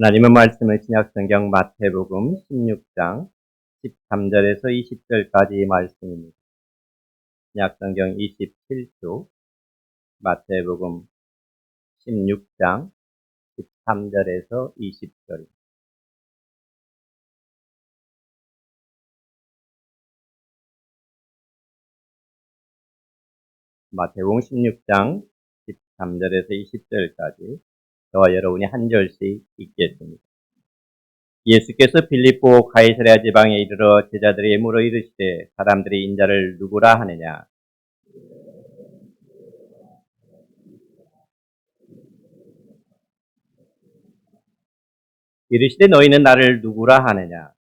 하나님의 말씀은 신약성경 마태복음 16장 13절에서 20절까지의 말씀입니다. 신약성경 27조 마태복음 16장 13절에서 20절입니다. 마태복음 16장 13절에서 20절까지 저와 여러분이 한 절씩 읽겠습니다. 예수께서 빌립보 가이사랴 지방에 이르러 제자들에게 물어 이르시되 사람들이 인자를 누구라 하느냐. 이르시되 너희는 나를 누구라 하느냐.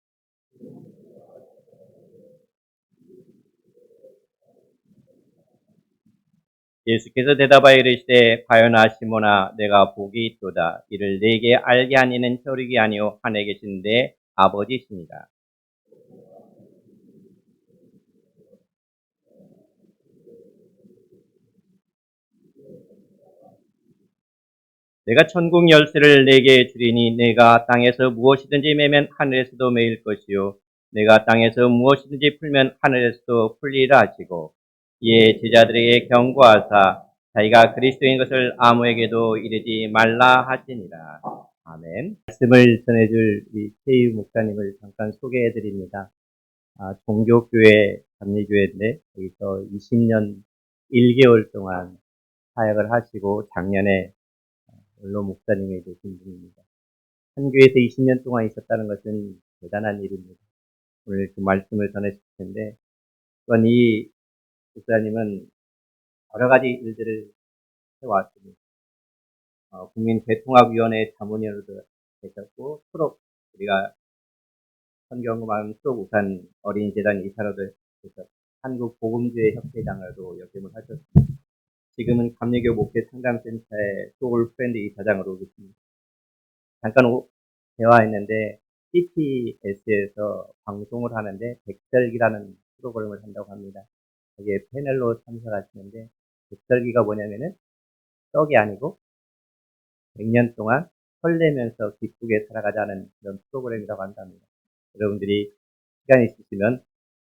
예수께서 대답하여 이르시되 과연아 시몬아 내가 복이 있도다. 이를 네게 알게 한 이는 혈육이 아니요 하늘에 계신 내 아버지시니라. 내가 천국 열쇠를 네게 주리니 내가 땅에서 무엇이든지 매면 하늘에서도 매일 것이요 내가 땅에서 무엇이든지 풀면 하늘에서도 풀리라 하시고 이에 제자들에게 경고하사 자기가 그리스도인 것을 아무에게도 이르지 말라 하시니라. 아멘. 말씀을 전해줄 우리 최유 목사님을 잠깐 소개해 드립니다. 종교교회 감리교회인데 여기서 20년 1개월 동안 사역을 하시고 작년에 원로 목사님이 되신 분입니다. 한 교회에서 20년 동안 있었다는 것은 대단한 일입니다. 오늘 그 말씀을 전하실 텐데, 또한 이 목사님은 여러 가지 일들을 해왔습니다. 국민대통합위원회 자문위원으로도 계셨고, 우리가 선경금하는 수록우산 어린이재단 이사로도 계셨고, 한국복음주의 협회장으로도 역임을 하셨습니다. 지금은 감리교 목회 상담센터의 소울 프렌드 이사장으로 계십니다. 잠깐 대화했는데 CTS에서 방송을 하는데 백설기라는 프로그램을 한다고 합니다. 거기에 패널로 참석하시는데 백설기가 뭐냐면은 떡이 아니고 100년 동안 설레면서 기쁘게 살아가자는 그런 프로그램이라고 한답니다. 여러분들이 시간 있으시면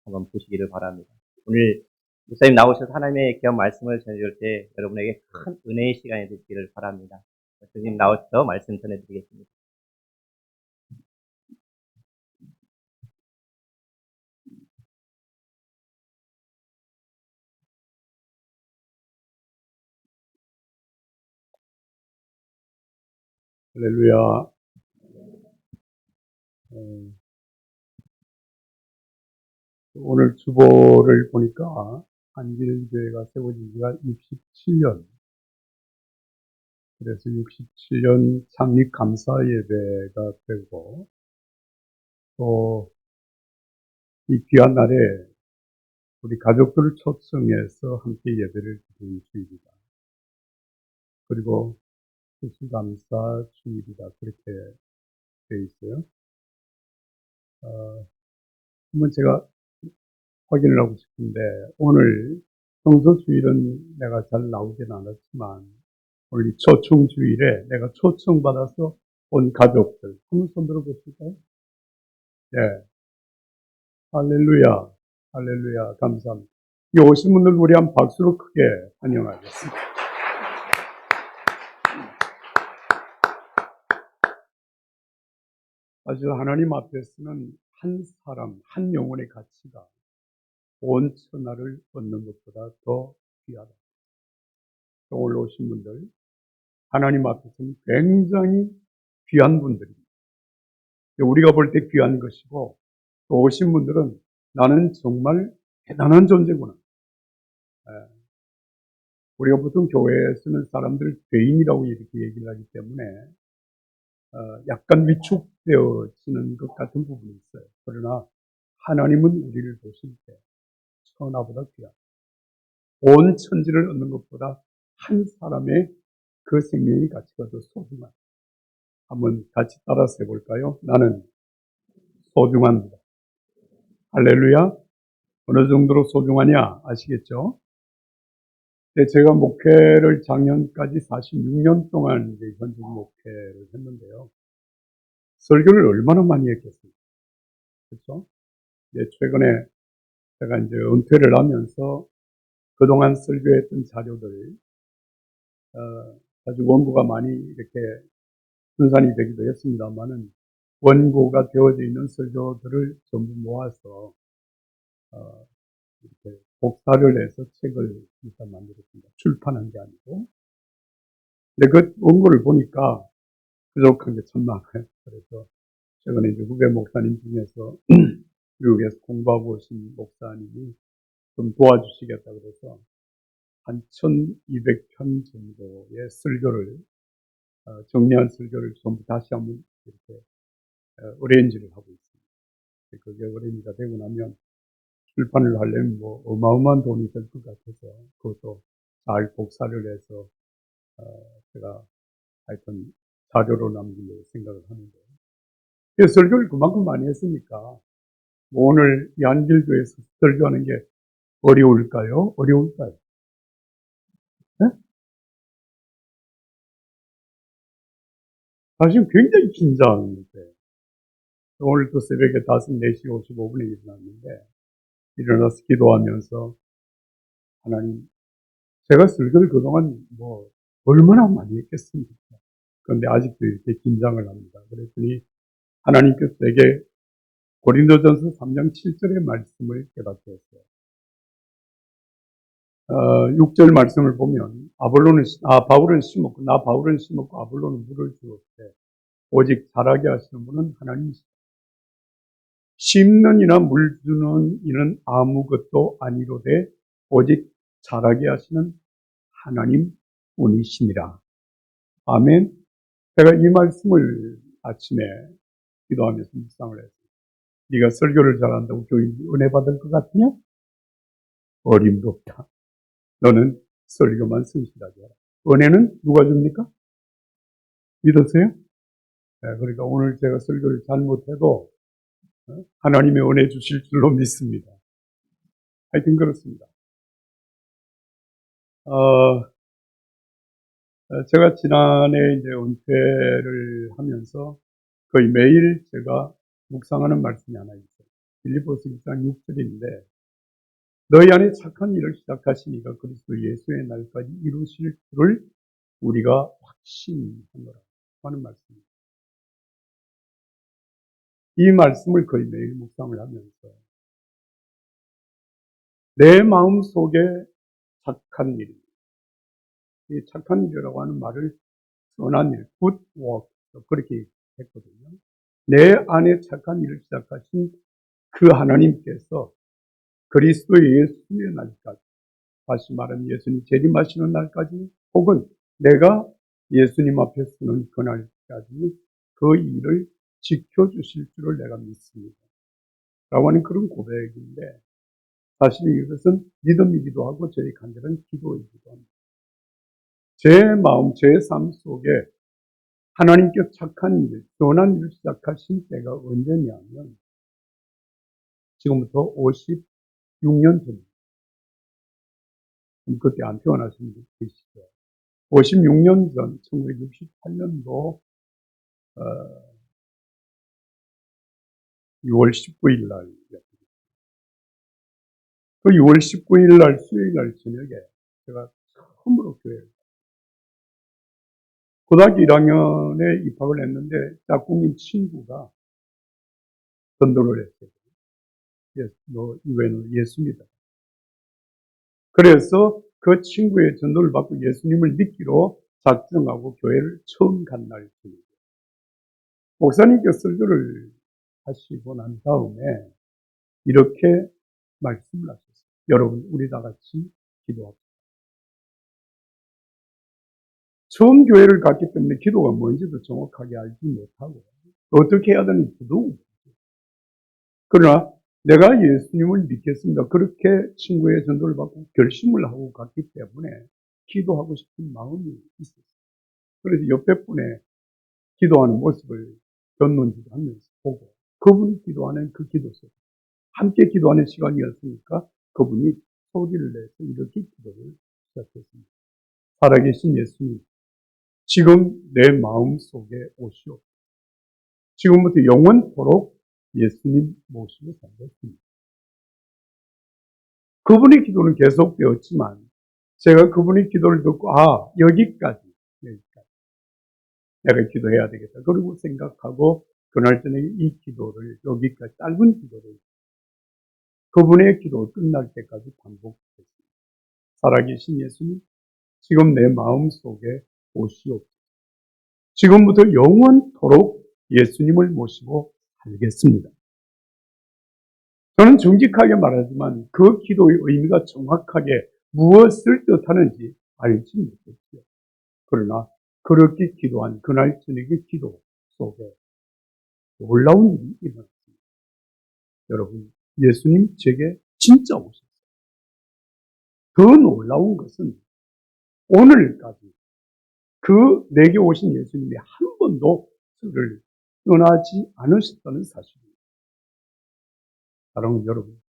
한번 보시기를 바랍니다. 오늘 목사님 나오셔서 하나님의 귀한 말씀을 전해줄 때 여러분에게 큰 은혜의 시간이 되시기를 바랍니다. 목사님 나오셔서 말씀 전해드리겠습니다. 할렐루야. 오늘 주보를 보니까 한길교회가 세워진 지가 67년. 그래서 67년 창립 감사 예배가 되고, 또 이 귀한 날에 우리 가족들을 초청해서 함께 예배를 드리는 주일이다. 그리고 수수감사 주일이다. 그렇게 되어 있어요. 한번 제가 확인을 하고 싶은데, 오늘 평소 주일은 내가 잘 나오진 않았지만, 오늘 이 초청 주일에 내가 초청받아서 온 가족들, 한번 손 들어보실까요? 네. 할렐루야. 할렐루야. 감사합니다. 이 오신 분들 우리 한 박수로 크게 환영하겠습니다. 사실 하나님 앞에서는 한 사람, 한 영혼의 가치가 온 천하를 얻는 것보다 더 귀하다. 오늘 오신 분들, 하나님 앞에서는 굉장히 귀한 분들입니다. 우리가 볼 때 귀한 것이고, 또 오신 분들은 나는 정말 대단한 존재구나. 우리가 보통 교회에서는 사람들을 죄인이라고 이렇게 얘기를 하기 때문에 약간 위축되어지는 것 같은 부분이 있어요. 그러나 하나님은 우리를 보실 때 천하보다 귀하다. 온 천지를 얻는 것보다 한 사람의 그 생명의 가치가 더 소중하다. 한번 같이 따라서 해볼까요? 나는 소중합니다. 할렐루야. 어느 정도로 소중하냐 아시겠죠? 네, 제가 목회를 작년까지 46년 동안 이제 현직 목회를 했는데요. 설교를 얼마나 많이 했겠습니까? 그렇죠? 최근에 제가 이제 은퇴를 하면서 그동안 설교했던 자료들, 아주 원고가 많이 이렇게 분산이 되기도 했습니다만은 원고가 되어져 있는 설교들을 전부 모아서 이렇게 복사를 해서 책을 일단 만들었습니다. 출판한 게 아니고. 근데 그 원고를 보니까 부족한 게 참 많아요. 그래서 최근에 이제 후배 목사님 중에서 미국에서 공부하고 오신 목사님이 좀 도와주시겠다 그래서 한 1200편 정도의 설교를, 정리한 설교를 전부 다시 한번 이렇게 어레인지를 하고 있습니다. 그게 어레인지가 되고 나면 출판을 하려면 뭐 어마어마한 돈이 될 것 같아서 그것도 잘 복사를 해서 제가 하여튼 자료로 남기려고 생각을 하는데, 설교를 그만큼 많이 했으니까 뭐 오늘 양길교에서 설교하는 게 어려울까요? 어려울까요? 네? 사실 굉장히 긴장인데 오늘도 새벽에 5, 4시 55분에 일어났는데 일어나서 기도하면서 하나님, 제가 설교를 그동안 뭐 얼마나 많이 했겠습니까? 그런데 아직도 이렇게 긴장을 합니다. 그랬더니 하나님께서 내게 고린도전서 3장 7절의 말씀을 깨닫게 했어요. 6절 말씀을 보면 바울은 심었고 바울은 심었고 아볼로는 물을 주었대. 오직 자라게 하시는 분은 하나님이시다. 심는 이나 물 주는 이는 아무것도 아니로되 오직 자라게 하시는 하나님 뿐이시니라. 아멘. 제가 이 말씀을 아침에 기도하면서 묵상을 했어요. 네가 설교를 잘한다고 교인이 은혜 받을 것 같으냐? 어림도 없다. 너는 설교만 성실하게 하라. 은혜는 누가 줍니까? 믿으세요? 네, 그러니까 오늘 제가 설교를 잘못해도 하나님의 은혜 주실 줄로 믿습니다. 하여튼 그렇습니다. 제가 지난해 이제 은퇴를 하면서 거의 매일 제가 묵상하는 말씀이 하나 있어요. 빌립보서 1장 6절인데 너희 안에 착한 일을 시작하신 이가 그리스도 예수의 날까지 이루실 줄을 우리가 확신하노라 하는 말씀입니다. 이 말씀을 거의 매일 묵상을 하면서 내 마음 속에 착한 일, 이 착한 일이라고 하는 말을 선한 일, good work 그렇게 했거든요. 내 안에 착한 일을 시작하신 그 하나님께서 그리스도 예수의 날까지, 다시 말하면 예수님 재림하시는 날까지, 혹은 내가 예수님 앞에 서는 그날까지 그 일을 지켜주실 줄을 내가 믿습니다. 라고 하는 그런 고백인데, 사실 이것은 믿음이기도 하고 저희 간절한 기도이기도 합니다. 제 마음, 제 삶 속에 하나님께서 착한 일, 선한 일을 시작하신 때가 언제냐면 지금부터 56년 전입니다. 그때 안 태어나신 분 계시죠. 56년 전 1968년도 6월 19일 날, 그 6월 19일 날 수요일 날 저녁에 제가 처음으로 교회를, 고등학교 1학년에 입학을 했는데 짝꿍인 친구가 전도를 했어요. 너 이외에는 예수입니다. 그래서 그 친구의 전도를 받고 예수님을 믿기로 작정하고 교회를 처음 간 날입니다. 목사님께서 설교를 하시고 난 다음에 이렇게 말씀을 하셨어요. 여러분, 우리 다 같이 기도합시다. 처음 교회를 갔기 때문에 기도가 뭔지도 정확하게 알지 못하고 어떻게 해야 되는지도 모르겠어요. 그러나 내가 예수님을 믿겠습니다. 그렇게 친구의 전도를 받고 결심을 하고 갔기 때문에 기도하고 싶은 마음이 있었어요. 그래서 옆에 분의 기도하는 모습을 견론지도 하면서 보고 그분이 기도하는 그 기도 속 함께 기도하는 시간이었으니까 그분이 소리를 내서 이렇게 기도를 시작했습니다. 살아계신 예수님, 지금 내 마음 속에 오시오. 지금부터 영원토록 예수님 모시고 살겠습니다. 그분의 기도는 계속되었지만 제가 그분의 기도를 듣고 여기까지 내가 기도해야 되겠다. 그리고 생각하고 그날 저녁에 이 기도를 여기까지 짧은 기도를 그분의 기도 끝날 때까지 반복했습니다. 살아계신 예수님, 지금 내 마음 속에 오시옵소서. 지금부터 영원토록 예수님을 모시고 살겠습니다. 저는 정직하게 말하지만 그 기도의 의미가 정확하게 무엇을 뜻하는지 알지 못했어요. 그러나 그렇게 기도한 그날 저녁의 기도 속에 놀라운 일이 일어났습니다. 여러분, 예수님 제게 진짜 오셨어요. 더 놀라운 것은 오늘까지 내게 오신 예수님이 한 번도 저를 떠나지 않으셨다는 사실입니다. 사랑하는 여러분,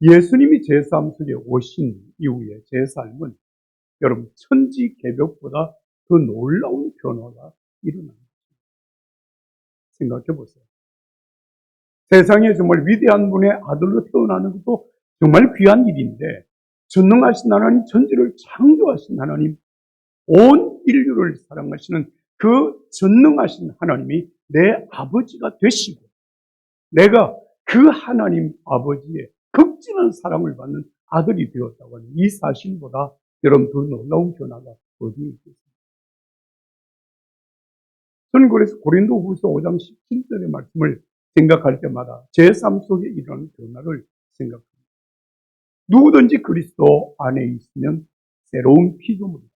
예수님이 제 삶 속에 오신 이후에 제 삶은 여러분 천지개벽보다 더 놀라운 변화가 일어납니다. 생각해 보세요. 세상에 정말 위대한 분의 아들로 태어나는 것도 정말 귀한 일인데 전능하신 하나님, 천지를 창조하신 하나님, 온 인류를 사랑하시는 그 전능하신 하나님이 내 아버지가 되시고 내가 그 하나님 아버지의 극진한 사랑을 받는 아들이 되었다고 하는 이 사실보다 여러분 더 놀라운 변화가 어디에 있겠습니까? 저는 그래서 고린도후서 5장 17절의 말씀을 생각할 때마다 제 삶 속에 이런 변화를 생각합니다. 누구든지 그리스도 안에 있으면 새로운 피조물이다.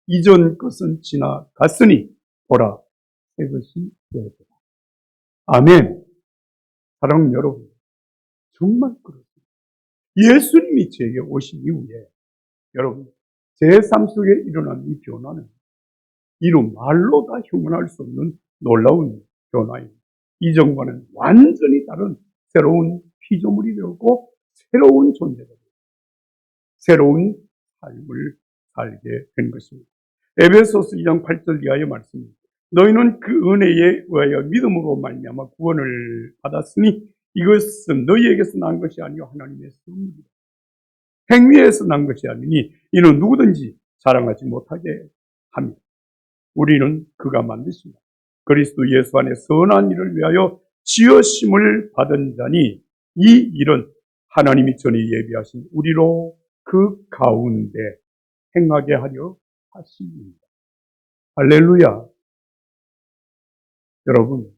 이전 것은 지나갔으니 보라 새 것이 되었다. 아멘. 사랑하는 여러분, 정말 그렇습니다. 예수님이 제게 오신 이후에 여러분 제 삶 속에 일어난 이 변화는 이루 말로 다 형언할 수 없는 놀라운 변화입니다. 이전과는 완전히 다른 새로운 피조물이 되었고 새로운 존재가 되었고 새로운 삶을 살게 된 것입니다. 에베소서 2장 8절 이하의 말씀입니다. 너희는 그 은혜에 의하여 믿음으로 말미암아 구원을 받았으니 이것은 너희에게서 난 것이 아니요 하나님의 선물이다. 행위에서 난 것이 아니니 이는 누구든지 자랑하지 못하게 합니다. 우리는 그가 만드신 그리스도 예수 안에 선한 일을 위하여 지으심을 받은 자니 이 일은 하나님이 전에 예비하신 우리로 그 가운데 행하게 하려 하십니다. 할렐루야. 여러분,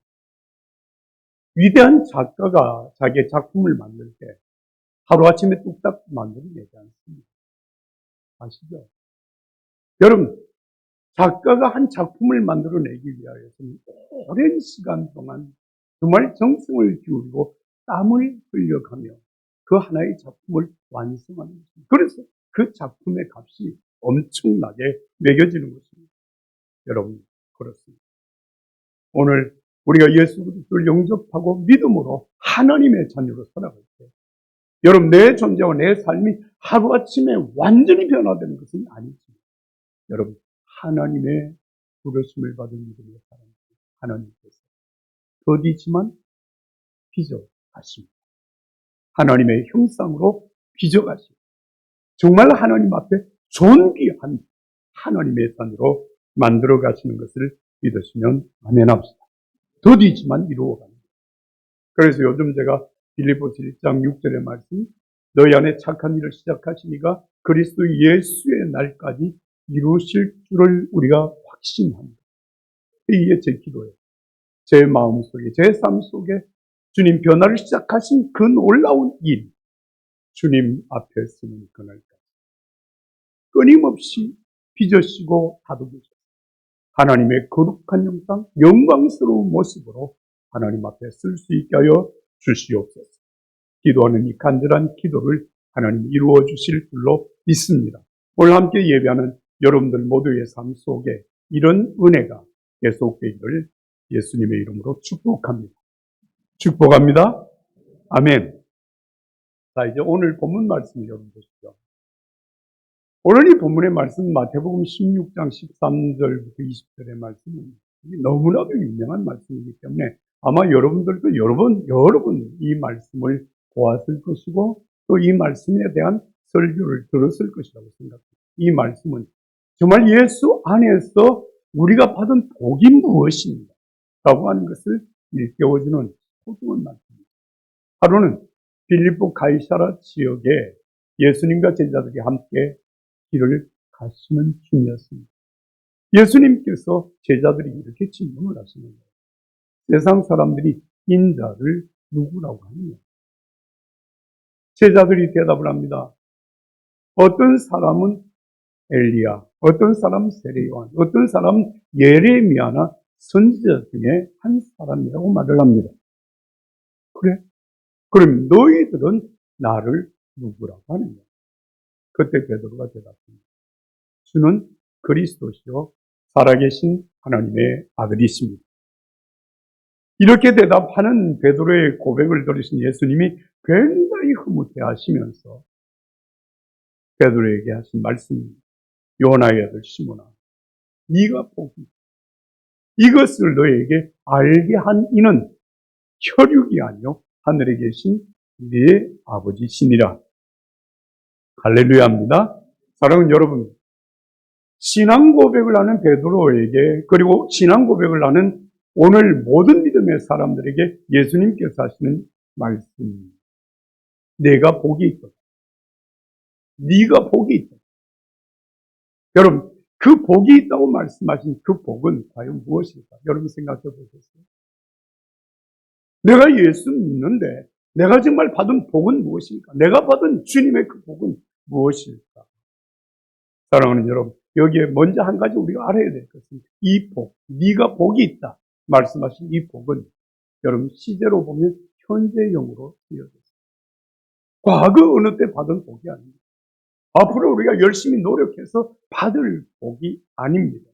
위대한 작가가 자기의 작품을 만들 때 하루아침에 뚝딱 만들어내지 않습니다. 아시죠? 여러분, 작가가 한 작품을 만들어내기 위하여서는 오랜 시간 동안 정말 정성을 기울이고 땀을 흘려가며 그 하나의 작품을 완성하는 것입니다. 그래서 그 작품의 값이 엄청나게 매겨지는 것입니다. 여러분, 그렇습니다. 오늘 우리가 예수 그리스도를 영접하고 믿음으로 하나님의 자녀로 살아갈 때 여러분 내 존재와 내 삶이 하루아침에 완전히 변화되는 것은 아니지만 여러분 하나님의 부르심을 받은 믿음의 사람 하나님께서 더디지만 빚어가십니다. 하나님의 형상으로 빚어가십니다. 정말 하나님 앞에 존귀한 하나님의 자녀로 만들어 가시는 것을 믿으시면 아멘합시다. 더디지만 이루어갑니다. 그래서 요즘 제가 빌립보서 1장 6절의 말씀 너희 안에 착한 일을 시작하시니가 그리스도 예수의 날까지 이루실 줄을 우리가 확신합니다. 이게 제 기도예요. 제 마음속에 제 삶 속에 주님 변화를 시작하신 그 놀라운 일 주님 앞에 서는 그날까지 끊임없이 빚으시고 다독이셔서 하나님의 거룩한 형상 영광스러운 모습으로 하나님 앞에 쓸 수 있게 하여 주시옵소서. 기도하는 이 간절한 기도를 하나님이 이루어 주실 줄로 믿습니다. 오늘 함께 예배하는 여러분들 모두의 삶 속에 이런 은혜가 계속되기를 예수님의 이름으로 축복합니다. 축복합니다. 아멘. 자, 이제 오늘 본문 말씀 여러분 보시죠. 오늘 이 본문의 말씀 마태복음 16장 13절부터 20절의 말씀은 너무나도 유명한 말씀이기 때문에 아마 여러분들도 여러 번 이 말씀을 보았을 것이고 또 이 말씀에 대한 설교를 들었을 것이라고 생각합니다. 이 말씀은 정말 예수 안에서 우리가 받은 복이 무엇인가 라고 하는 것을 일깨워주는 소중한 말씀입니다. 하루는 빌립보 가이사라 지역에 예수님과 제자들이 함께 길을 가시는 중이었습니다. 예수님께서 제자들이 이렇게 질문을 하시는 거예요. 세상 사람들이 인자를 누구라고 하느냐? 제자들이 대답을 합니다. 어떤 사람은 엘리야, 어떤 사람은 세례요한, 어떤 사람은 예레미야나 선지자 중에 한 사람이라고 말을 합니다. 그래? 그럼 너희들은 나를 누구라고 하느냐? 그때 베드로가 대답합니다. 주는 그리스도시요 살아계신 하나님의 아들이십니다. 이렇게 대답하는 베드로의 고백을 들으신 예수님이 굉장히 흐뭇해하시면서 베드로에게 하신 말씀입니다. 요나의 아들 시몬아, 네가 복이 이것을 너에게 알게 한 이는 혈육이 아니요 하늘에 계신 네 아버지시니라. 할렐루야입니다. 사랑하는 여러분, 신앙 고백을 하는 베드로에게 그리고 신앙 고백을 하는 오늘 모든 믿음의 사람들에게 예수님께서 하시는 말씀, 내가 복이 있다. 네가 복이 있다. 여러분, 그 복이 있다고 말씀하신 그 복은 과연 무엇일까? 여러분 생각해 보셨어요? 내가 예수 믿는데 내가 정말 받은 복은 무엇일까? 내가 받은 주님의 그 복은 무엇일까? 사랑하는 여러분, 여기에 먼저 한 가지 우리가 알아야 될 것은 이 복, 네가 복이 있다 말씀하신 이 복은 여러분 시제로 보면 현재형으로 쓰여졌습니다. 과거 어느 때 받은 복이 아닙니다. 앞으로 우리가 열심히 노력해서 받을 복이 아닙니다.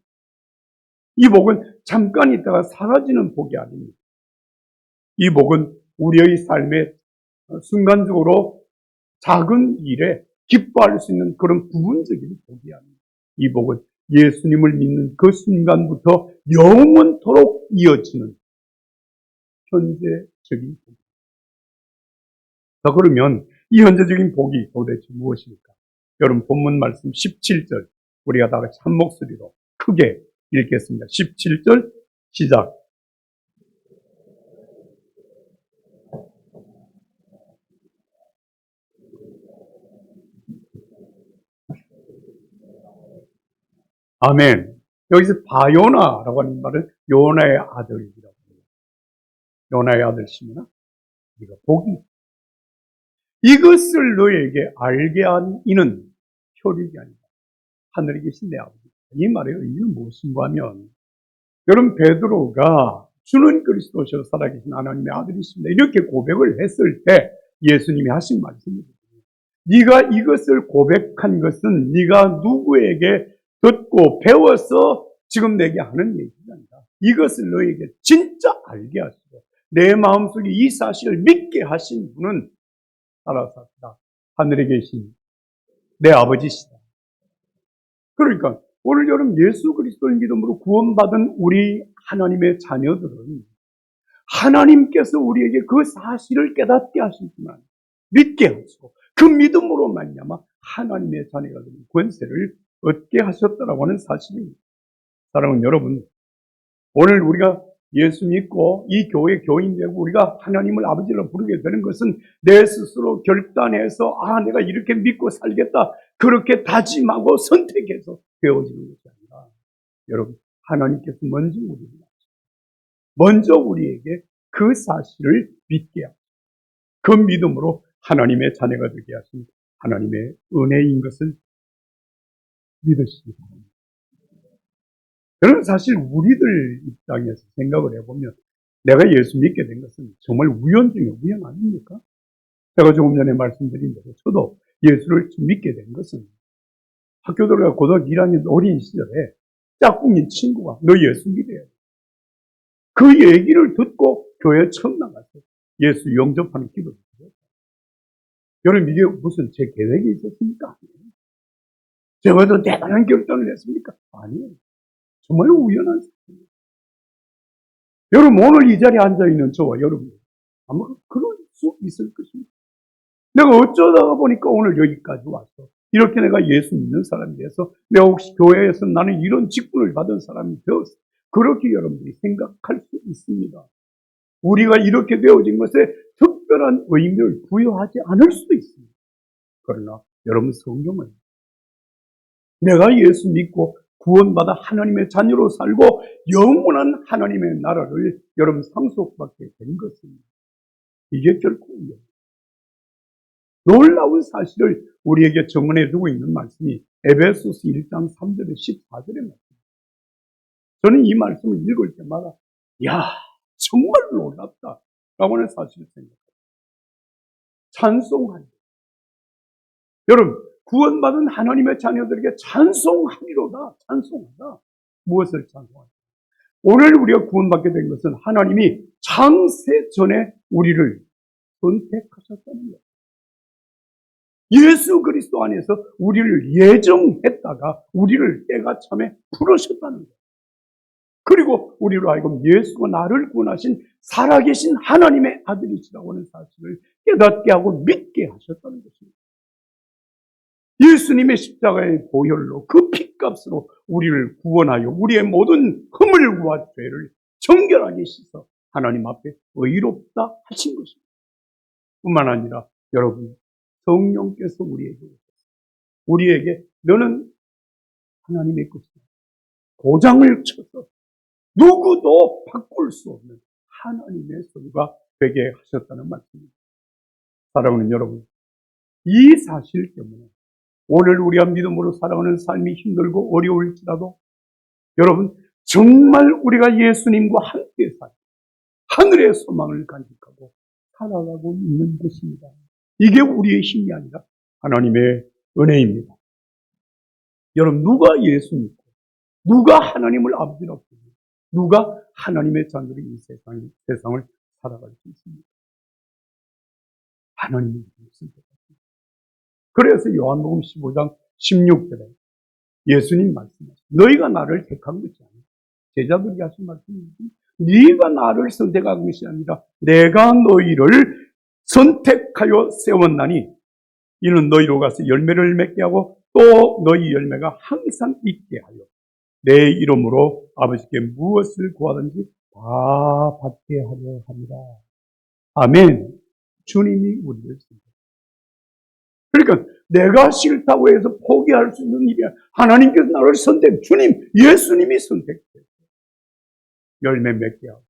이 복은 잠깐 있다가 사라지는 복이 아닙니다. 이 복은 우리의 삶에 순간적으로 작은 일에 기뻐할 수 있는 그런 부분적인 복이 아닙니다. 이 복은 예수님을 믿는 그 순간부터 영원토록 이어지는 현재적인 복입니다. 자, 그러면 이 현재적인 복이 도대체 무엇일까? 여러분 본문 말씀 17절 우리가 다 같이 한 목소리로 크게 읽겠습니다. 17절 시작. 아멘. 여기서 바요나라고 하는 말은 요나의 아들이라고 합니다. 요나의 아들 시몬아, 네가 복이 있다. 이것을 너에게 알게 한 이는 혈육이 아니다. 하늘에 계신 내 아버지. 이 말의 의미는 무엇인가 하면 여러분 베드로가 주는 그리스도시로 살아계신 하나님의 아들이십니다. 이렇게 고백을 했을 때 예수님이 하신 말씀입니다. 네가 이것을 고백한 것은 네가 누구에게 듣고 배워서 지금 내게 하는 얘기가 아니라 이것을 너에게 진짜 알게 하시고 내 마음속에 이 사실을 믿게 하신 분은 살아사시다. 하늘에 계신 내 아버지시다. 그러니까 오늘 여러분 예수 그리스도를 믿음으로 구원받은 우리 하나님의 자녀들은 하나님께서 우리에게 그 사실을 깨닫게 하실 뿐만 아니라 믿게 하시고 그 믿음으로 말미암아 하나님의 자녀가 되는 권세를 얻게 하셨다라고 하는 사실입니다. 사랑하는 여러분, 오늘 우리가 예수 믿고 이 교회 교인 되고 우리가 하나님을 아버지로 부르게 되는 것은 내 스스로 결단해서 내가 이렇게 믿고 살겠다 그렇게 다짐하고 선택해서 되어지는 것이 아니라 여러분 하나님께서 먼저 우리에게 그 사실을 믿게 하고 그 믿음으로 하나님의 자녀가 되게 하신 하나님의 은혜인 것을 믿으시기 바랍니다. 여러분 사실 우리들 입장에서 생각을 해보면 내가 예수 믿게 된 것은 정말 우연 중에 우연 아닙니까? 제가 조금 전에 말씀드린 대로 저도 예수를 믿게 된 것은 학교 들어가 고등학교 1학년 어린 시절에 짝꿍인 친구가 너 예수 믿어야 돼. 그 얘기를 듣고 교회에 처음 나갔어요. 예수 영접하는 기도를 드렸어요. 여러분 이게 무슨 제 계획이 있었습니까? 아니에요. 제가 더 대단한 결단을 했습니까? 아니에요. 정말 우연한 사건이에요. 여러분, 오늘 이 자리에 앉아있는 저와 여러분, 아마 그럴 수 있을 것입니다. 내가 어쩌다가 보니까 오늘 여기까지 왔어. 이렇게 내가 예수 믿는 사람이 돼서 내가 혹시 교회에서 나는 이런 직분을 받은 사람이 되었어. 그렇게 여러분들이 생각할 수 있습니다. 우리가 이렇게 되어진 것에 특별한 의미를 부여하지 않을 수도 있습니다. 그러나 여러분, 성경은 내가 예수 믿고 구원받아 하나님의 자녀로 살고 영원한 하나님의 나라를 여러분 상속받게 된 것입니다. 이게 결코 놀라운 사실을 우리에게 증언해 주고 있는 말씀이 에베소서 1장 3절에 14절의 말씀입니다. 저는 이 말씀을 읽을 때마다 야, 정말 놀랍다 라고 하는 사실을 생각합니다. 찬송하리. 여러분, 구원받은 하나님의 자녀들에게 찬송하리로다. 찬송하다. 무엇을 찬송하다? 오늘 우리가 구원받게 된 것은 하나님이 창세 전에 우리를 선택하셨다는 거예요. 예수 그리스도 안에서 우리를 예정했다가 우리를 때가 참에 부르셨다는 거예요. 그리고 우리로 하여금 예수가 나를 구원하신 살아계신 하나님의 아들이시라고 하는 사실을 깨닫게 하고 믿게 하셨다는 것입니다. 예수님의 십자가의 보혈로 그 피값으로 우리를 구원하여 우리의 모든 허물과 죄를 정결하게 씻어 하나님 앞에 의롭다 하신 것입니다. 뿐만 아니라 여러분, 성령께서 우리에게 너는 하나님의 것이다. 도장을 쳐서 누구도 바꿀 수 없는 하나님의 소유가 되게 하셨다는 말씀입니다. 사랑하는 여러분, 이 사실 때문에 오늘 우리가 믿음으로 살아가는 삶이 힘들고 어려울지라도 여러분, 정말 우리가 예수님과 함께 살고 하늘의 소망을 간직하고 살아가고 있는 것입니다. 이게 우리의 힘이 아니라 하나님의 은혜입니다. 여러분, 누가 예수 믿고 누가 하나님을 아버지라고 부르고 누가 하나님의 자녀로 이 세상을 살아갈 수 있습니까? 하나님이 선택하십니다. 그래서 요한복음 15장 16절에 예수님 말씀하십니다. 너희가 나를 택한 것이 아니라 제자들이 하신 말씀입니다. 네가 나를 선택한 것이 아니라 내가 너희를 선택하여 세웠나니 이는 너희로 가서 열매를 맺게 하고 또 너희 열매가 항상 있게 하여 내 이름으로 아버지께 무엇을 구하든지 다 받게 하려 합니다. 아멘. 주님이 우리를 선택합니다. 그러니까 내가 싫다고 해서 포기할 수 있는 일이 아니라 하나님께서 나를 주님, 예수님이 선택했어요. 열매 맺게 하고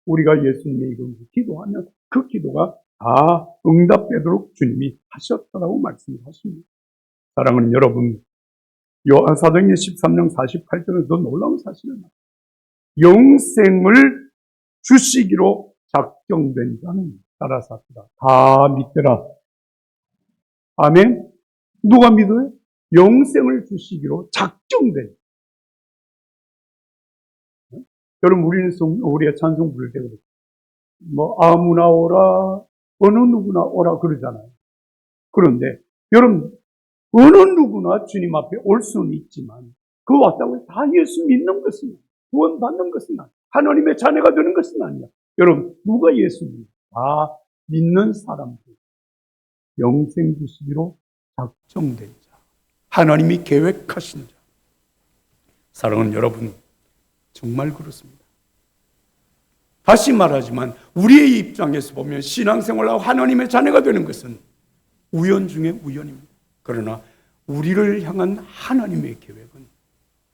우리가 예수님의 이름으로 기도하면 그 기도가 다 응답되도록 주님이 하셨다고 말씀하십니다. 사랑하는 여러분, 요한사도행 13장 48절은 더 놀라운 사실을 말합니다. 영생을 주시기로 작정된 자는 따라서 합니다. 다 믿더라. 아멘. 누가 믿어요? 영생을 주시기로 작정된. 여러분, 우리의 찬송 부를 때 그래요. 아무나 오라, 어느 누구나 오라 그러잖아요. 그런데 여러분, 어느 누구나 주님 앞에 올 수는 있지만 그 왔다고 해서 다 예수 믿는 것은 아니야. 구원받는 것은 아니야. 하나님의 자녀가 되는 것은 아니야. 여러분, 누가 예수 믿는? 다 믿는 사람들. 영생 주시기로 작정된 자. 하나님이 계획하신 자. 사랑하는 여러분, 정말 그렇습니다. 다시 말하지만 우리의 입장에서 보면 신앙생활하고 하나님의 자녀가 되는 것은 우연 중에 우연입니다. 그러나 우리를 향한 하나님의 계획은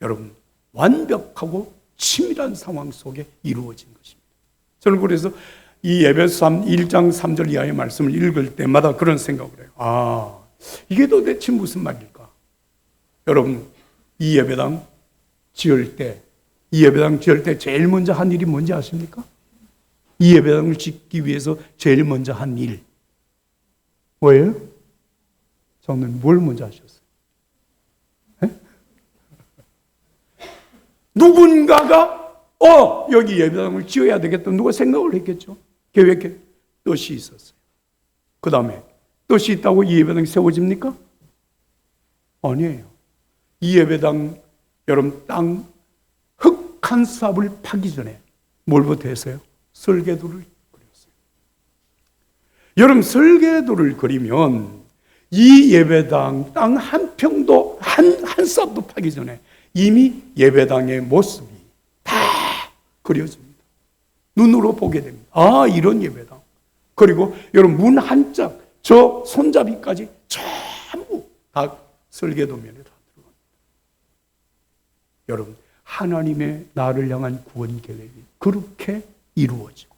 여러분 완벽하고 치밀한 상황 속에 이루어진 것입니다. 저는 그래서 이 에베소 1장 3절 이하의 말씀을 읽을 때마다 그런 생각을 해요. 이게 도대체 무슨 말일까? 여러분, 이 예배당 지을 때 제일 먼저 한 일이 뭔지 아십니까? 이 예배당을 짓기 위해서 제일 먼저 한 일 뭐예요? 저는 뭘 먼저 하셨어요? 누군가가 여기 예배당을 지어야 되겠다 누가 생각을 했겠죠. 계획에 뜻이 있었어요. 그 다음에 뜻이 있다고 이 예배당이 세워집니까? 아니에요. 이 예배당 여러분 땅 흙 한 삽을 파기 전에 뭘부터 했어요? 설계도를 그렸어요. 여러분, 설계도를 그리면 이 예배당 땅 한 평도 한 삽도 파기 전에 이미 예배당의 모습이 다 그려집니다. 눈으로 보게 됩니다. 아, 이런 예배당. 그리고 여러분, 문 한 짝, 저 손잡이까지 전부 다 설계도면에 다 들어갑니다. 여러분, 하나님의 나를 향한 구원 계획이 그렇게 이루어지고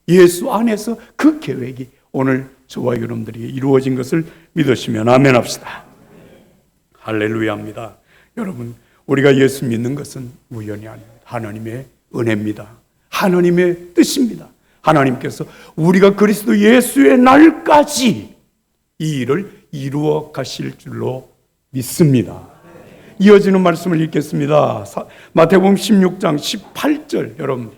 예수 안에서 그 계획이 오늘 저와 여러분들이 이루어진 것을 믿으시면 아멘 합시다. 할렐루야입니다. 여러분, 우리가 예수 믿는 것은 우연이 아닙니다. 하나님의 은혜입니다. 하나님의 뜻입니다. 하나님께서 우리가 그리스도 예수의 날까지 이 일을 이루어 가실 줄로 믿습니다. 이어지는 말씀을 읽겠습니다. 마태복음 16장 18절, 여러분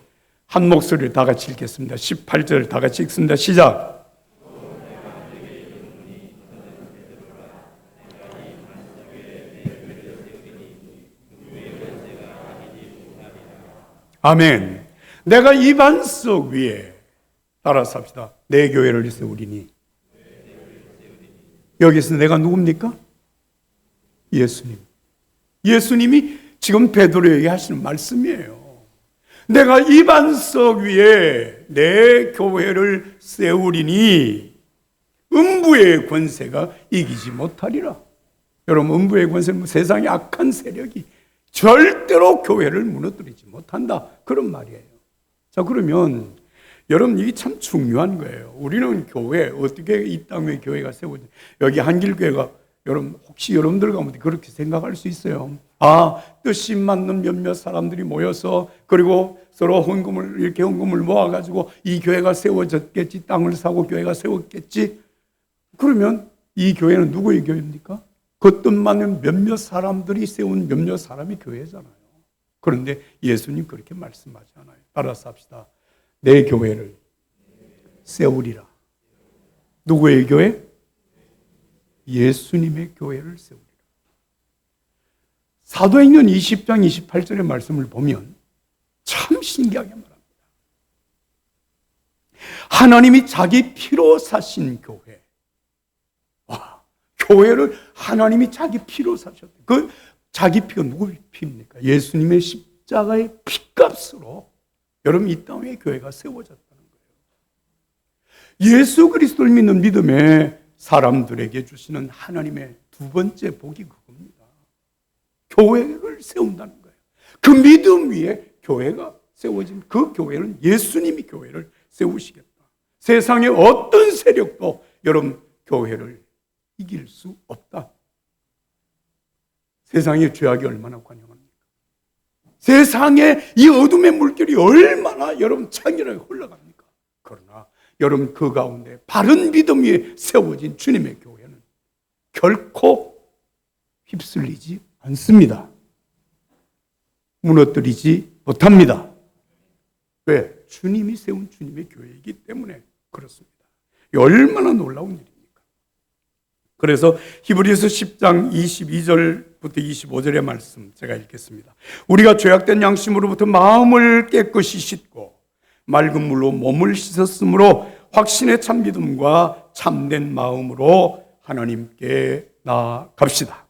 한 목소리를 다 같이 읽겠습니다. 18절 다 같이 읽습니다. 시작. 아멘. 내가 이 반석 위에, 따라서 합시다, 내 교회를 세우리니. 여기서 내가 누굽니까? 예수님. 예수님이 지금 베드로에게 하시는 말씀이에요. 내가 이 반석 위에 내 교회를 세우리니 음부의 권세가 이기지 못하리라. 여러분, 음부의 권세는 세상의 악한 세력이 절대로 교회를 무너뜨리지 못한다, 그런 말이에요. 자, 그러면 여러분, 이게 참 중요한 거예요. 우리는 교회, 어떻게 이 땅에 교회가 세워져, 여기 한길교회가, 여러분 혹시 여러분들 가운데 그렇게 생각할 수 있어요? 아, 뜻이 맞는 몇몇 사람들이 모여서 그리고 서로 헌금을, 이렇게 헌금을 모아가지고 이 교회가 세워졌겠지, 땅을 사고 교회가 세웠겠지. 그러면 이 교회는 누구의 교회입니까? 그 뜻 맞는 몇몇 사람들이 세운 몇몇 사람이 교회잖아요. 그런데 예수님 그렇게 말씀하지 않아요. 따라서 합시다. 내 교회를 세우리라. 누구의 교회? 예수님의 교회를 세우리라. 사도행전 20장 28절의 말씀을 보면 참 신기하게 말합니다. 하나님이 자기 피로 사신 교회. 와, 교회를 하나님이 자기 피로 사셨대. 그 자기 피가 누구의 피입니까? 예수님의 십자가의 피값으로 여러분 이 땅에 교회가 세워졌다는 거예요. 예수 그리스도를 믿는 믿음에 사람들에게 주시는 하나님의 두 번째 복이 그겁니다. 교회를 세운다는 거예요. 그 믿음 위에 교회가 세워진 그 교회는 예수님이 교회를 세우시겠다. 세상의 어떤 세력도 여러분 교회를 이길 수 없다. 세상의 죄악이 얼마나 관영합니까? 세상의 이 어둠의 물결이 얼마나 여러분 창렬하게 흘러갑니까? 그러나 여러분 그 가운데 바른 믿음 위에 세워진 주님의 교회는 결코 휩쓸리지 않습니다. 무너뜨리지 못합니다. 왜? 주님이 세운 주님의 교회이기 때문에 그렇습니다. 얼마나 놀라운 일입니까? 그래서 히브리서 10장 22절부터 25절의 말씀 제가 읽겠습니다. 우리가 죄악된 양심으로부터 마음을 깨끗이 씻고 맑은 물로 몸을 씻었으므로 확신의 참 믿음과 참된 마음으로 하나님께 나아갑시다.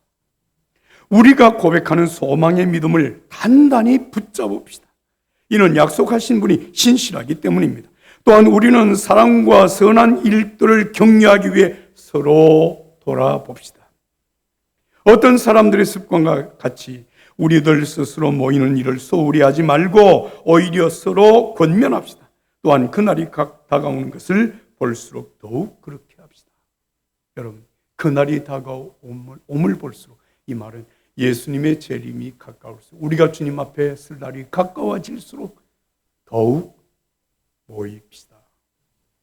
우리가 고백하는 소망의 믿음을 단단히 붙잡읍시다. 이는 약속하신 분이 신실하기 때문입니다. 또한 우리는 사랑과 선한 일들을 격려하기 위해 서로 돌아봅시다. 어떤 사람들의 습관과 같이 우리들 스스로 모이는 일을 소홀히 하지 말고 오히려 서로 권면합시다. 또한 그날이 다가오는 것을 볼수록 더욱 그렇게 합시다. 여러분, 그날이 다가옴을 볼수록, 이 말은 예수님의 재림이 가까울수록, 우리가 주님 앞에 쓸 날이 가까워질수록 더욱 모입시다.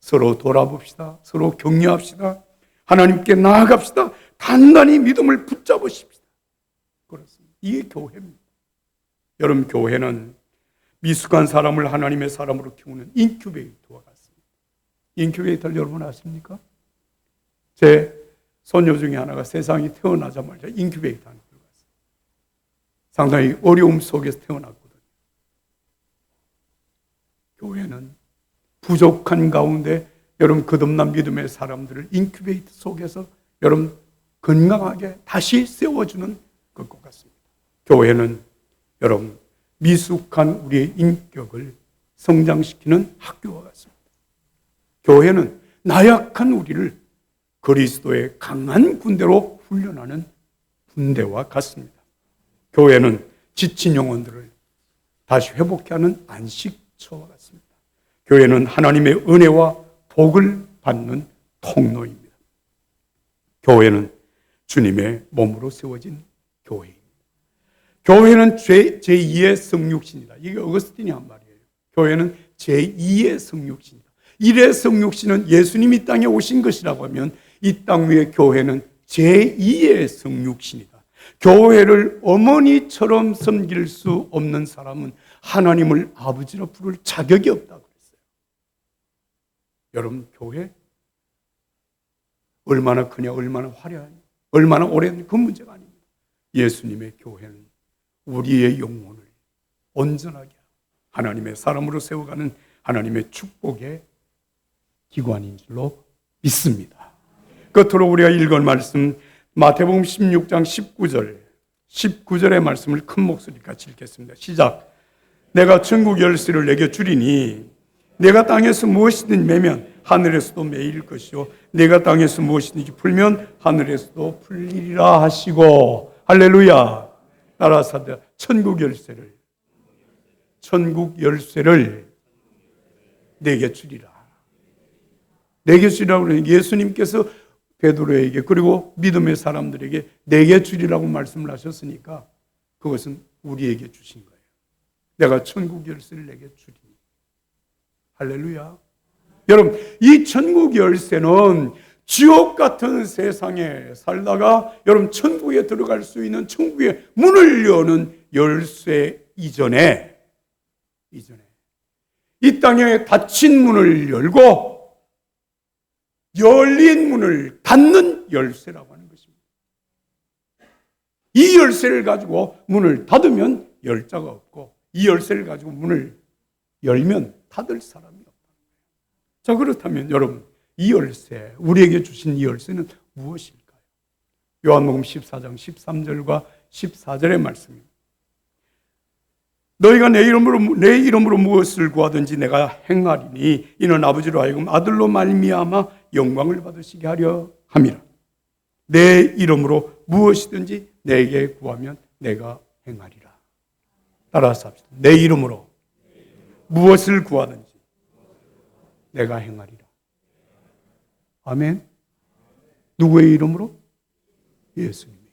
서로 돌아봅시다. 서로 격려합시다. 하나님께 나아갑시다. 단단히 믿음을 붙잡으십시다. 그렇습니다. 이게 교회입니다. 여러분, 교회는 미숙한 사람을 하나님의 사람으로 키우는 인큐베이터와 같습니다. 인큐베이터를 여러분 아십니까? 제 손녀 중에 하나가 세상에 태어나자마자 인큐베이터 안에 들어갔어요. 상당히 어려움 속에서 태어났거든요. 부족한 가운데 여러분 거듭난 믿음의 사람들을 인큐베이터 속에서 여러분 건강하게 다시 세워주는 것과 같습니다. 교회는 여러분 미숙한 우리의 인격을 성장시키는 학교와 같습니다. 교회는 나약한 우리를 그리스도의 강한 군대로 훈련하는 군대와 같습니다. 교회는 지친 영혼들을 다시 회복케 하는 안식처와 같습니다. 교회는 하나님의 은혜와 복을 받는 통로입니다. 교회는 주님의 몸으로 세워진 교회입니다. 교회는 제2의 성육신이다. 이게 어거스틴이 한 말이에요. 교회는 제2의 성육신이다. 1의 성육신은 예수님이 땅에 오신 것이라고 하면 이 땅 위의 교회는 제2의 성육신이다. 교회를 어머니처럼 섬길 수 없는 사람은 하나님을 아버지로 부를 자격이 없다고 그랬어요. 여러분, 교회 얼마나 크냐, 얼마나 화려하냐, 얼마나 오래됐냐, 그 문제가 아닙니다. 예수님의 교회는 우리의 영혼을 온전하게 하나님의 사람으로 세워가는 하나님의 축복의 기관인 줄로 믿습니다. 끝으로 우리가 읽을 말씀 마태복음 16장 19절의 말씀을 큰 목소리 같이 읽겠습니다. 시작. 내가 천국 열쇠를 내게 주리니 내가 땅에서 무엇이든지 매면 하늘에서도 매일 것이요 내가 땅에서 무엇이든지 풀면 하늘에서도 풀리리라 하시고 할렐루야. 따라서 천국 열쇠를 내게 주리라. 내게 주리라고 그러니 예수님께서 베드로에게 그리고 믿음의 사람들에게 내게 주리라고 말씀을 하셨으니까 그것은 우리에게 주신 거예요. 내가 천국 열쇠를 내게 주리니. 할렐루야. 여러분, 이 천국 열쇠는 지옥 같은 세상에 살다가 여러분 천국에 들어갈 수 있는 천국의 문을 여는 열쇠 이전에 이 땅에 닫힌 문을 열고 열린 문을 닫는 열쇠라고 하는 것입니다. 이 열쇠를 가지고 문을 닫으면 열 자가 없고 이 열쇠를 가지고 문을 열면 닫을 사람이 없다. 자, 그렇다면 여러분, 이 열쇠, 우리에게 주신 이 열쇠는 무엇일까요? 요한복음 14장 13절과 14절의 말씀입니다. 너희가 내 이름으로 무엇을 구하든지 내가 행하리니 이는 아버지로 하여금 아들로 말미암아 영광을 받으시게 하려 함이라. 내 이름으로 무엇이든지 내게 구하면 내가 행하리라. 따라서 합시다. 내 이름으로 무엇을 구하든지 내가 행하리라. 아멘. 누구의 이름으로? 예수님의 이름.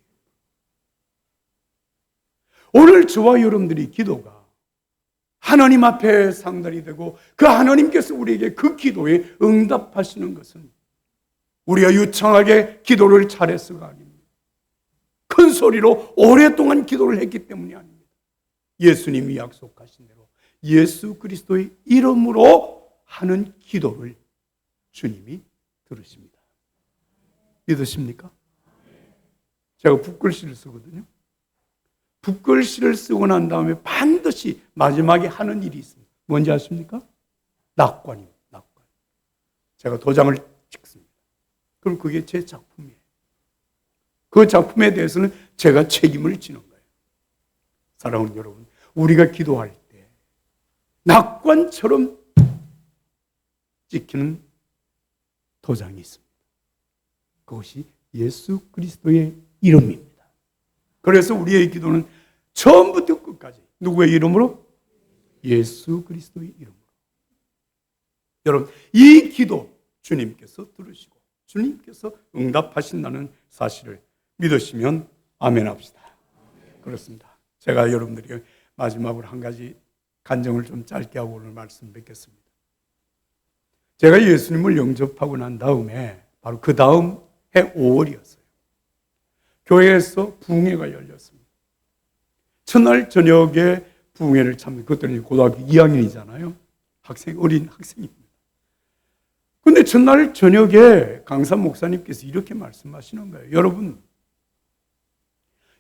오늘 저와 여러분들이 기도가 하나님 앞에 상달이 되고 그 하나님께서 우리에게 그 기도에 응답하시는 것은 우리가 유창하게 기도를 잘해서가 아닙니다. 큰 소리로 오랫동안 기도를 했기 때문이 아닙니다. 예수님이 약속하신 대로 예수 그리스도의 이름으로 하는 기도를 주님이 들으십니다. 믿으십니까? 제가 붓글씨를 쓰거든요. 붓글씨를 쓰고 난 다음에 반드시 마지막에 하는 일이 있습니다. 뭔지 아십니까? 낙관입니다. 낙관. 제가 도장을 찍습니다. 그럼 그게 제 작품이에요. 그 작품에 대해서는 제가 책임을 지는 거예요. 사랑하는 여러분, 우리가 기도할 때 낙관처럼 찍히는 도장이 있습니다. 그것이 예수 그리스도의 이름입니다. 그래서 우리의 기도는 처음부터 끝까지 누구의 이름으로? 예수 그리스도의 이름으로. 여러분, 이 기도 주님께서 들으시고 주님께서 응답하신다는 사실을 믿으시면 아멘 합시다. 그렇습니다. 제가 여러분들이 마지막으로 한 가지 간증을 좀 짧게 하고 오늘 말씀 뵙겠습니다. 제가 예수님을 영접하고 난 다음에 바로 그 다음 해 5월이었어요. 교회에서 부흥회가 열렸습니다. 첫날 저녁에 부흥회를 참여. 그때는 고등학교 2학년이잖아요. 어린 학생입니다. 그런데 첫날 저녁에 강사 목사님께서 이렇게 말씀하시는 거예요.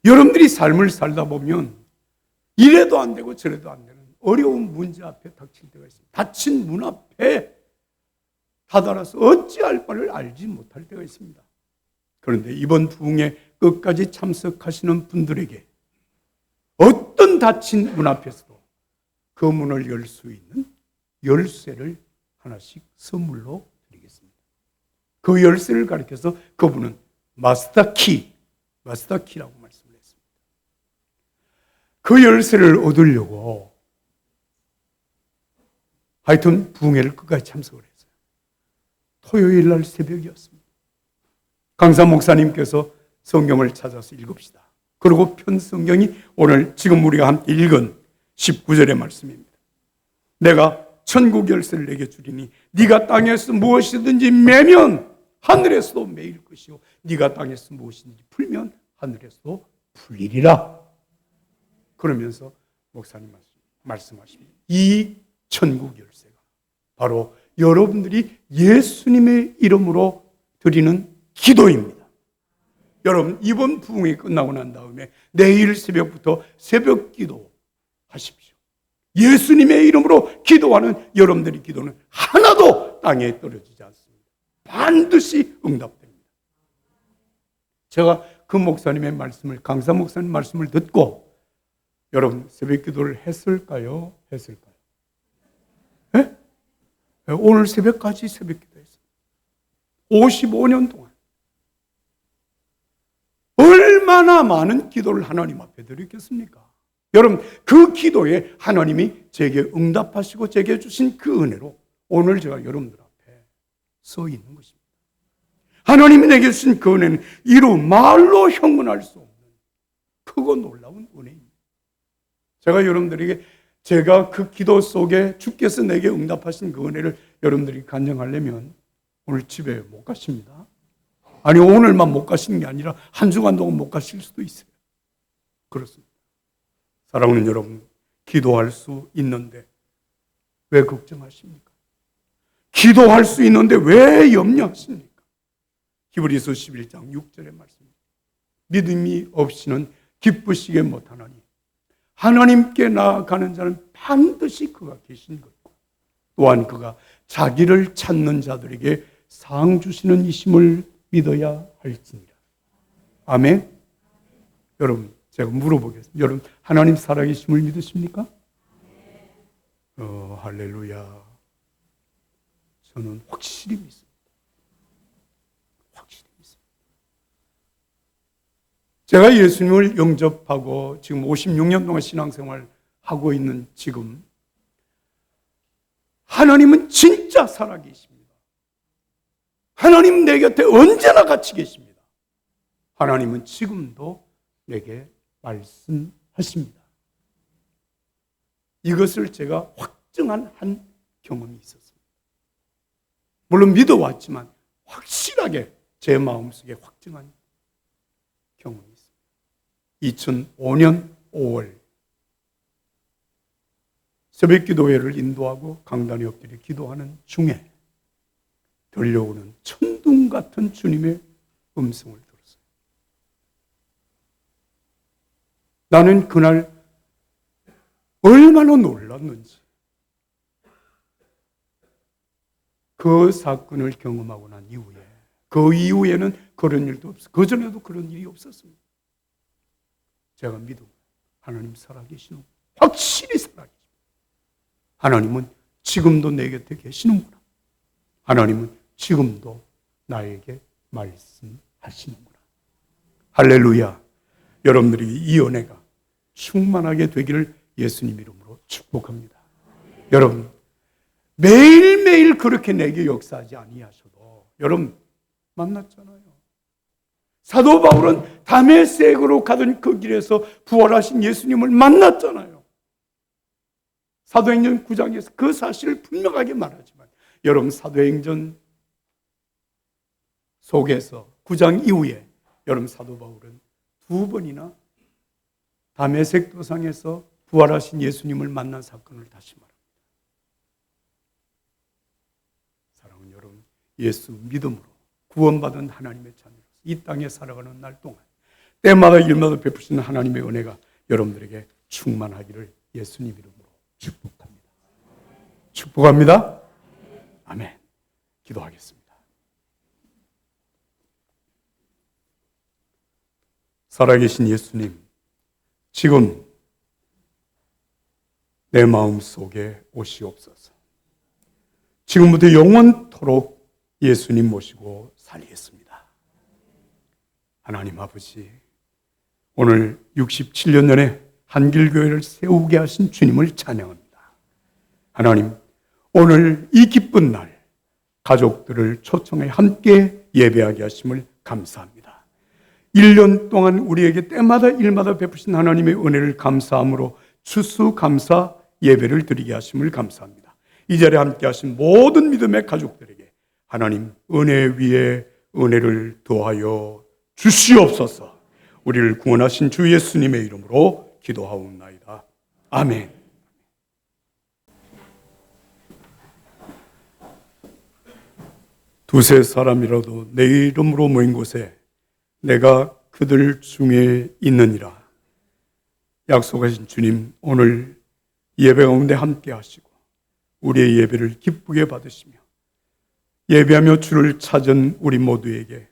여러분들이 삶을 살다 보면 이래도 안 되고 저래도 안 되는 어려운 문제 앞에 닥칠 때가 있습니다. 닫힌 문 앞에 다다라서 어찌할 바를 알지 못할 때가 있습니다. 그런데 이번 부흥에 끝까지 참석하시는 분들에게 어떤 닫힌 문 앞에서도 그 문을 열 수 있는 열쇠를 하나씩 선물로 드리겠습니다. 그 열쇠를 가리켜서 그분은 마스터키라고 말씀을 했습니다. 그 열쇠를 얻으려고 하여튼 부흥회를 끝까지 참석을 했어요. 토요일 날 새벽이었습니다. 강사 목사님께서 성경을 찾아서 읽읍시다. 그리고 편 성경이 오늘 지금 우리가 함께 읽은 19절의 말씀입니다. 내가 천국 열쇠를 내게 주리니 네가 땅에서 무엇이든지 매면 하늘에서도 매일 것이요 네가 땅에서 무엇이든지 풀면 하늘에서도 풀리리라. 그러면서 목사님 말씀하십니다. 이 천국 열쇠가 바로 여러분들이 예수님의 이름으로 드리는 기도입니다. 여러분 이번 부흥이 끝나고 난 다음에 내일 새벽부터 새벽 기도 하십시오. 예수님의 이름으로 기도하는 여러분들의 기도는 하나도 땅에 떨어지지 않습니다. 반드시 응답됩니다. 제가 그 목사님의 말씀을, 강사 목사님 말씀을 듣고 여러분 새벽 기도를 했을까요? 네? 오늘 새벽까지 새벽 기도했어요. 55년 동안 얼마나 많은 기도를 하나님 앞에 드렸겠습니까? 여러분 그 기도에 하나님이 제게 응답하시고 제게 주신 그 은혜로 오늘 제가 여러분들 앞에 서 있는 것입니다. 하나님이 내게 주신 그 은혜는 이루 말로 형언할 수 없는 크고 놀라운 은혜입니다. 제가 여러분들에게 제가 그 기도 속에 주께서 내게 응답하신 그 은혜를 여러분들이 간증하려면 오늘 집에 못 가십니다. 아니 오늘만 못 가시는 게 아니라 한 주간 동안 못 가실 수도 있어요. 그렇습니다. 사랑하는 여러분, 기도할 수 있는데 왜 걱정하십니까? 기도할 수 있는데 왜 염려하십니까? 히브리서 11장 6절의 말씀입니다. 믿음이 없이는 기쁘시게 못하나니 하나님께 나아가는 자는 반드시 그가 계신 것이고 또한 그가 자기를 찾는 자들에게 상 주시는 이심을 믿어야 할지니라. 아멘. 여러분 제가 물어보겠습니다. 여러분 하나님 살아계심을 믿으십니까? 할렐루야. 저는 확실히 믿습니다. 확실히 믿습니다. 제가 예수님을 영접하고 지금 56년 동안 신앙생활 하고 있는 지금 하나님은 진짜 살아계십니다. 하나님 내 곁에 언제나 같이 계십니다. 하나님은 지금도 내게 말씀하십니다. 이것을 제가 확증한 한 경험이 있었습니다. 물론 믿어왔지만 확실하게 제 마음속에 확증한 경험이 있습니다. 2005년 5월 새벽 기도회를 인도하고 강단에 엎드려 기도하는 중에 들려오는 천둥 같은 주님의 음성을 들었어요. 나는 그날 얼마나 놀랐는지 그 사건을 경험하고 난 이후에 그 이후에는 그런 일도 없었어요. 그 전에도 그런 일이 없었습니다. 제가 믿음 하나님 살아계시는 확실히 살아계십니다. 하나님은 지금도 내 곁에 계시는구나. 하나님은 지금도 나에게 말씀하시는구나. 할렐루야. 여러분들이 이 은혜가 충만하게 되기를 예수님 이름으로 축복합니다. 여러분 매일매일 그렇게 내게 역사하지 아니하셔도 여러분 만났잖아요. 사도 바울은 다메섹으로 가던 그 길에서 부활하신 예수님을 만났잖아요. 사도행전 9장에서 그 사실을 분명하게 말하지만 여러분 사도행전 속에서 9장 이후에 여러분 사도 바울은 2번이나 다메섹 도상에서 부활하신 예수님을 만난 사건을 다시 말합니다. 사랑하는 여러분, 예수 믿음으로 구원받은 하나님의 자녀로서 이 땅에 살아가는 날 동안 때마다 일마다 베푸시는 하나님의 은혜가 여러분들에게 충만하기를 예수님 이름으로 축복합니다. 축복합니다. 아멘. 기도하겠습니다. 살아계신 예수님, 지금 내 마음 속에 오시옵소서. 지금부터 영원토록 예수님 모시고 살겠습니다. 하나님 아버지, 오늘 67년 전에 한길교회를 세우게 하신 주님을 찬양합니다. 하나님, 오늘 이 기쁜 날 가족들을 초청해 함께 예배하게 하심을 감사합니다. 1년 동안 우리에게 때마다 일마다 베푸신 하나님의 은혜를 감사함으로 추수감사 예배를 드리게 하심을 감사합니다. 이 자리에 함께 하신 모든 믿음의 가족들에게 하나님 은혜 위에 은혜를 더하여 주시옵소서. 우리를 구원하신 주 예수님의 이름으로 기도하옵나이다. 아멘. 두세 사람이라도 내 이름으로 모인 곳에 내가 그들 중에 있느니라. 약속하신 주님, 오늘 예배 가운데 함께 하시고 우리의 예배를 기쁘게 받으시며 예배하며 주를 찾은 우리 모두에게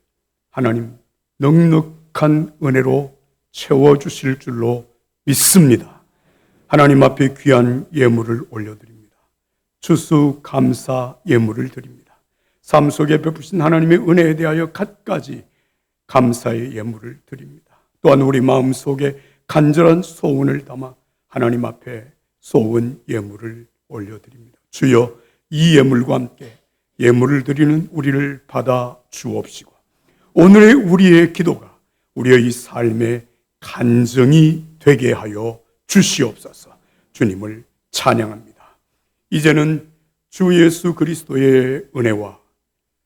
하나님 넉넉한 은혜로 채워주실 줄로 믿습니다. 하나님 앞에 귀한 예물을 올려드립니다. 추수감사 예물을 드립니다. 삶 속에 베푸신 하나님의 은혜에 대하여 갖가지 감사의 예물을 드립니다. 또한 우리 마음속에 간절한 소원을 담아 하나님 앞에 소원 예물을 올려드립니다. 주여, 이 예물과 함께 예물을 드리는 우리를 받아 주옵시고 오늘의 우리의 기도가 우리의 이 삶의 간증이 되게 하여 주시옵소서. 주님을 찬양합니다. 이제는 주 예수 그리스도의 은혜와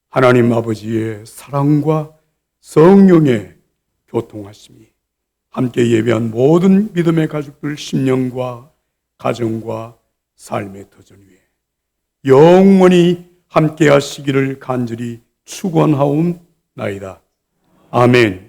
하나님 아버지의 사랑과 성령의 교통하심이 함께 예배한 모든 믿음의 가족들 심령과 가정과 삶의 터전 위에 영원히 함께 하시기를 간절히 축원하옵나이다. 아멘.